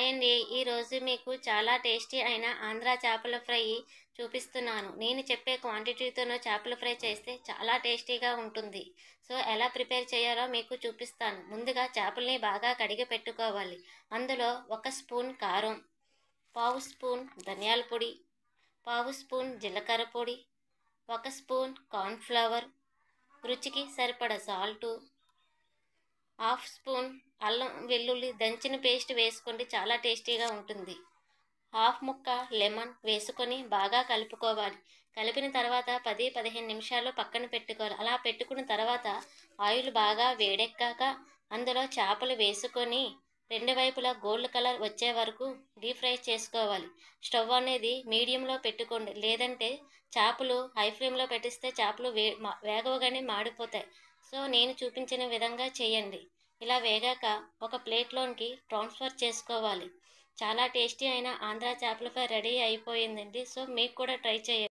Hi అండి. ఈరోజు మీకు చాలా టేస్టీ అయిన ఆంధ్ర చేపల ఫ్రై చూపిస్తున్నాను. నేను చెప్పే క్వాంటిటీతోనే చేపల ఫ్రై చేస్తే చాలా టేస్టీగా ఉంటుంది. సో ఎలా ప్రిపేర్ చేయాలో మీకు చూపిస్తాను. ముందుగా చేపల్ని బాగా కడిగి పెట్టుకోవాలి. అందులో 1 స్పూన్ కారం, పావు స్పూన్ ధనియాల పొడి, పావు స్పూన్ జీలకర్ర పొడి, 1 స్పూన్ కార్న్‌ఫ్లవర్, రుచికి సరిపడా సాల్టు, హాఫ్ స్పూన్ అల్లం వెల్లుల్లి దంచిన పేస్ట్ వేసుకోండి, చాలా టేస్టీగా ఉంటుంది. హాఫ్ ముక్క లెమన్ వేసుకొని బాగా కలుపుకోవాలి. కలిపిన తర్వాత 10-15 నిమిషాలు పక్కన పెట్టుకోవాలి. అలా పెట్టుకున్న తర్వాత ఆయిల్ బాగా వేడెక్కాక అందులో చేపలు వేసుకొని రెండు వైపులా గోల్డ్ కలర్ వచ్చే వరకు డీప్ ఫ్రై చేసుకోవాలి. స్టవ్ అనేది మీడియంలో పెట్టుకోండి, లేదంటే చేపలు హై ఫ్లేమ్లో పెట్టిస్తే చేపలు వేగవగానే మాడిపోతాయి. సో నేను చూపించిన విధంగా చేయండి. ఇలా వేగాక ఒక ప్లేట్లోనికి ట్రాన్స్ఫర్ చేసుకోవాలి. చాలా టేస్టీ అయిన ఆంధ్ర చేపల ఫ్రై రెడీ అయిపోయిందండి. సో మీకు కూడా ట్రై చేయండి.